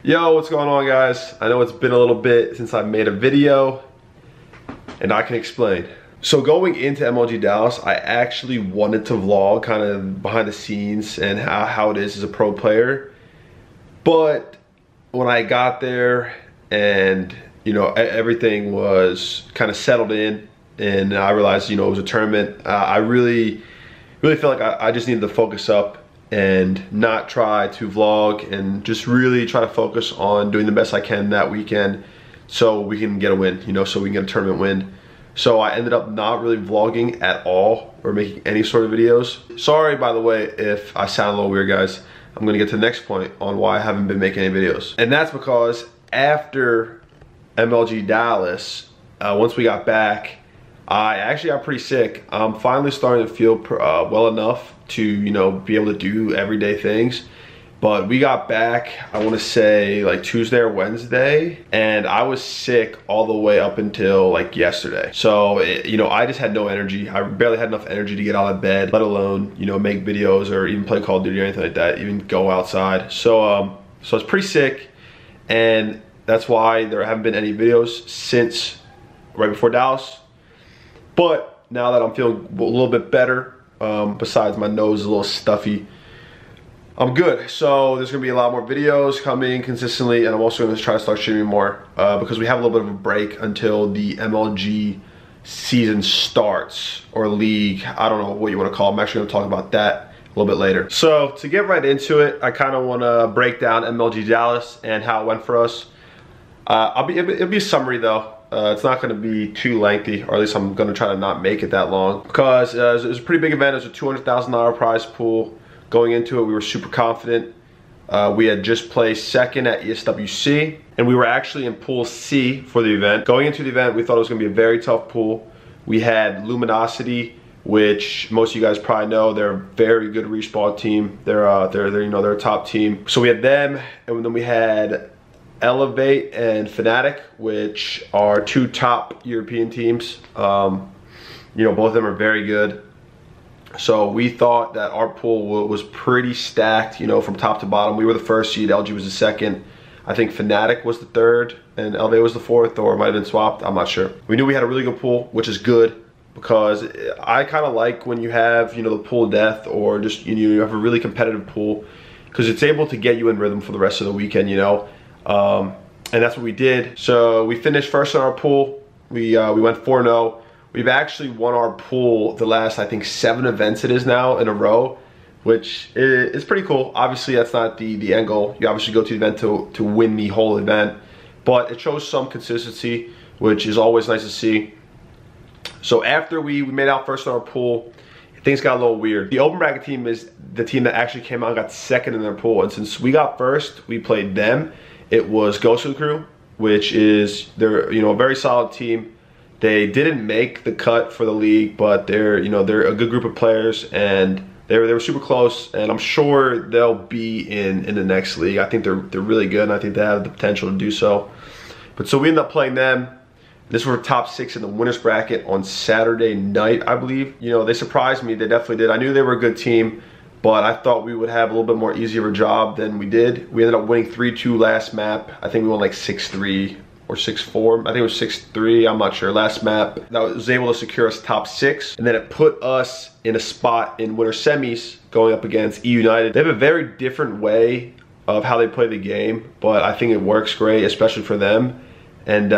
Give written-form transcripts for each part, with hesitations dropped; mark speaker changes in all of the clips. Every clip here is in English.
Speaker 1: Yo, what's going on, guys? I know it's been a little bit since I made a video, and I can explain. So going into MLG Dallas, I actually wanted to vlog kind of behind the scenes and how it is as a pro player. But when I got there and, you know, everything was kind of settled in and I realized, you know, it was a tournament, I really felt like I just needed to focus up and not try to vlog and just really try to focus on doing the best I can that weekend so we can get a win, you know, so we can get a tournament win. So I ended up not really vlogging at all or making any sort of videos. Sorry, by the way, if I sound a little weird, guys. I'm gonna get to the next point on why I haven't been making any videos. And that's because after MLG Dallas, once we got back, I actually got pretty sick. I'm finally starting to feel well enough to, you know, be able to do everyday things. But we got back, I want to say like Tuesday or Wednesday, and I was sick all the way up until like yesterday. So, you know, I just had no energy. I barely had enough energy to get out of bed, let alone, you know, make videos or even play Call of Duty or anything like that, even go outside. So I was pretty sick, and that's why there haven't been any videos since right before Dallas. But now that I'm feeling a little bit better, besides my nose is a little stuffy, I'm good. So there's gonna be a lot more videos coming consistently, and I'm also gonna try to start streaming more because we have a little bit of a break until the MLG season starts, or league. I don't know what you want to call it. I'm actually gonna talk about that a little bit later. So to get right into it, I kind of want to break down MLG Dallas and how it went for us. It'll be a summary though. It's not going to be too lengthy, or at least I'm going to try to not make it that long, because it was a pretty big event. It was a $200,000 prize pool. Going into it, we were super confident. We had just placed second at ESWC, and we were actually in Pool C for the event. Going into the event, we thought it was going to be a very tough pool. We had Luminosity, which most of you guys probably know. They're a very good respawn team. They're you know, they're a top team. So we had them, and then we had Elevate and Fnatic, which are two top European teams. You know, both of them are very good. So we thought that our pool was pretty stacked, you know, from top to bottom. We were the first seed, LG was the second. I think Fnatic was the third, and Elevate was the fourth, or it might have been swapped, I'm not sure. We knew we had a really good pool, which is good, because I kind of like when you have, you know, the pool death, or just, you know, you have a really competitive pool, because it's able to get you in rhythm for the rest of the weekend, you know. And that's what we did. So we finished first in our pool. We went 4-0. We've actually won our pool the last, I think, 7 events it is now in a row, which is pretty cool. Obviously, that's not the end goal. You obviously go to the event to win the whole event, but it shows some consistency, which is always nice to see. So after we made out first in our pool, things got a little weird. The open bracket team is the team that actually came out and got second in their pool, and since we got first, we played them. It was Ghost of the Crew, which is, they're, you know, a very solid team. They didn't make the cut for the league, but they're, you know, they're a good group of players, and they were super close, and I'm sure they'll be in the next league. I think they're really good, and I think they have the potential to do so. But so we ended up playing them. This was top 6 in the winners bracket on Saturday night, I believe. You know, they surprised me. They definitely did. I knew they were a good team, but I thought we would have a little bit more easier of a job than we did. We ended up winning 3-2 last map. I think we won like 6-3 or 6-4. I think it was 6-3, I'm not sure. Last map, that was able to secure us top 6. And then it put us in a spot in winter semis going up against E United. They have a very different way of how they play the game, but I think it works great, especially for them. And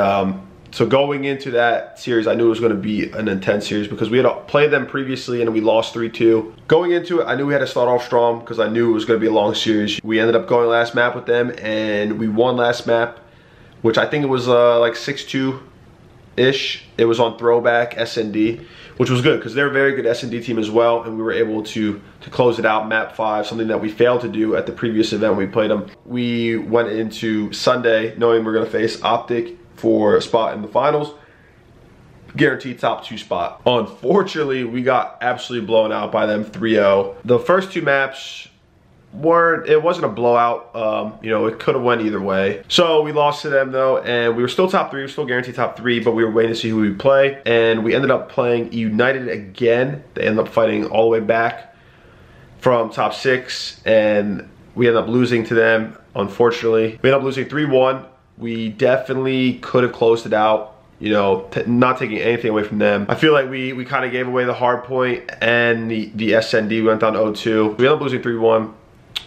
Speaker 1: so going into that series, I knew it was going to be an intense series because we had played them previously and we lost 3-2. Going into it, I knew we had to start off strong because I knew it was going to be a long series. We ended up going last map with them, and we won last map, which I think it was like 6-2-ish. It was on throwback SND, which was good because they're a very good SND team as well, and we were able to close it out map 5, something that we failed to do at the previous event we played them. We went into Sunday knowing we were going to face Optic for a spot in the finals, guaranteed top 2 spot. Unfortunately, we got absolutely blown out by them 3-0. The first 2 maps it wasn't a blowout. You know, it could have went either way. So we lost to them though, and we were still top 3, we were still guaranteed top 3, but we were waiting to see who we play, and we ended up playing United again. They ended up fighting all the way back from top 6, and we ended up losing to them. unfortunately. We ended up losing 3-1. We definitely could have closed it out, you know, not taking anything away from them. I feel like we kind of gave away the hard point and the SND went down 0-2. We ended up losing 3-1.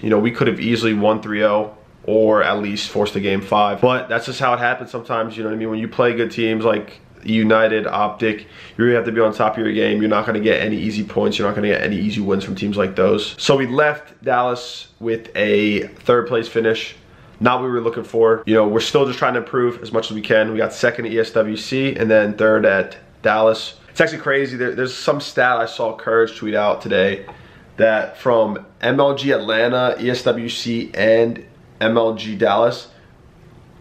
Speaker 1: You know, we could have easily won 3-0 or at least forced a game 5. But that's just how it happens sometimes, you know what I mean? When you play good teams like United, Optic, you really have to be on top of your game. You're not going to get any easy points. You're not going to get any easy wins from teams like those. So we left Dallas with a 3rd place finish. Not what we were looking for. You know, we're still just trying to improve as much as we can. We got 2nd at ESWC and then 3rd at Dallas. It's actually crazy. There's some stat I saw Courage tweet out today that from MLG Atlanta, ESWC, and MLG Dallas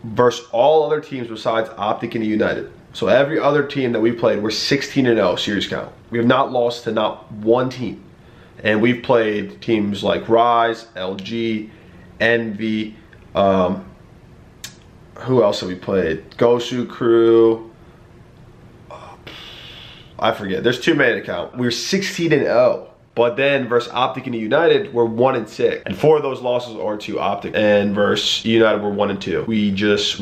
Speaker 1: versus all other teams besides Optic and United. So every other team that we played, we're 16-0 series count. We have not lost to not one team. And we've played teams like Rise, LG, Envy, who else have we played? Gosu Crew. I forget. There's too many to count. We're 16-0. But then versus Optic and United, we're 1-6. And 4 of those losses are to Optic. And versus United, we're 1-2. We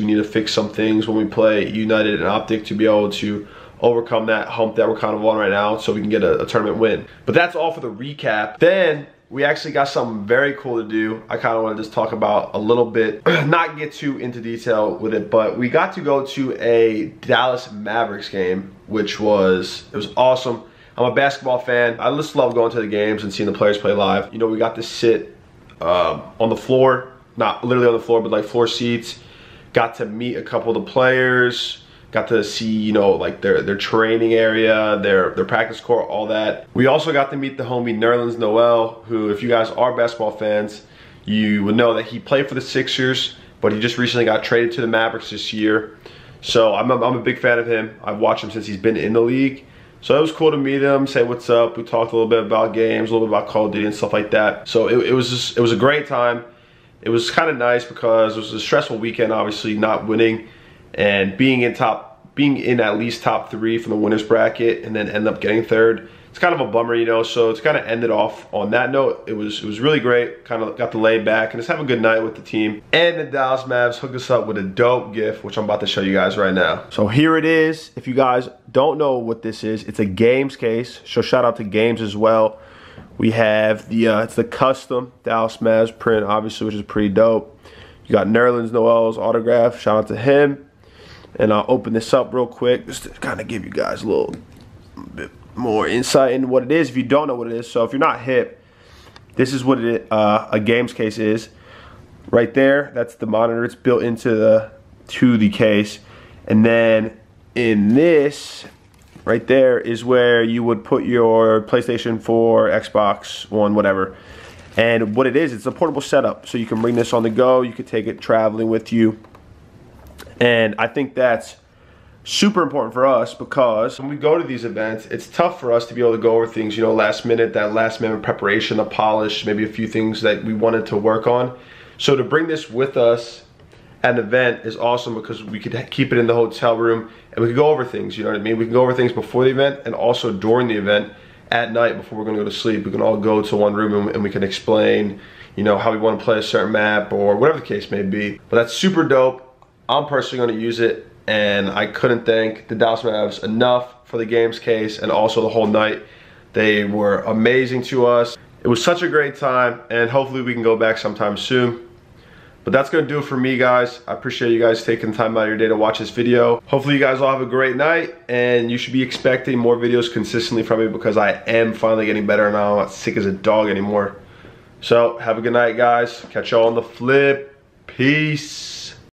Speaker 1: need to fix some things when we play United and Optic to be able to overcome that hump that we're kind of on right now so we can get a tournament win. But that's all for the recap. Then we actually got something very cool to do. I kind of want to just talk about a little bit, not get too into detail with it, but we got to go to a Dallas Mavericks game, which was awesome. I'm a basketball fan. I just love going to the games and seeing the players play live. You know, we got to sit on the floor, not literally on the floor, but like floor seats. Got to meet a couple of the players. Got to see, you know, like their training area, their practice court, all that. We also got to meet the homie Nerlens Noel, who, if you guys are basketball fans, you would know that he played for the Sixers, but he just recently got traded to the Mavericks this year. So I'm a big fan of him. I've watched him since he's been in the league. So it was cool to meet him, say what's up. We talked a little bit about games, a little bit about Call of Duty and stuff like that. So it was a great time. It was kind of nice because it was a stressful weekend, obviously not winning and being in at least top 3 from the winners bracket and then end up getting 3rd. It's kind of a bummer, you know, so it's kind of ended off on that note. It was really great. Kind of got to lay back and just have a good night with the team. And the Dallas Mavs hooked us up with a dope gift, which I'm about to show you guys right now. So here it is. If you guys don't know what this is, it's a Games case. So shout out to Games as well. We have the it's the custom Dallas Mavs print, obviously, which is pretty dope. You got Nerlens Noel's autograph. Shout out to him. And I'll open this up real quick just to kind of give you guys a little bit more insight into what it is if you don't know what it is. So if you're not hip, this is what a Games case is. Right there, that's the monitor. It's built into the case. And then in this, right there is where you would put your PlayStation 4, Xbox One, whatever. And what it is, it's a portable setup. So you can bring this on the go. You could take it traveling with you. And I think that's super important for us because when we go to these events, it's tough for us to be able to go over things, you know, last minute preparation, a polish, maybe a few things that we wanted to work on. So to bring this with us at an event is awesome because we could keep it in the hotel room and we could go over things, you know what I mean? We can go over things before the event and also during the event at night before we're gonna go to sleep. We can all go to one room and we can explain, you know, how we want to play a certain map or whatever the case may be. But that's super dope. I'm personally going to use it, and I couldn't thank the Dallas Mavs enough for the Games case and also the whole night. They were amazing to us. It was such a great time, and hopefully we can go back sometime soon. But that's going to do it for me, guys. I appreciate you guys taking the time out of your day to watch this video. Hopefully you guys all have a great night, and you should be expecting more videos consistently from me because I am finally getting better and I'm not sick as a dog anymore. So have a good night, guys. Catch y'all on the flip. Peace.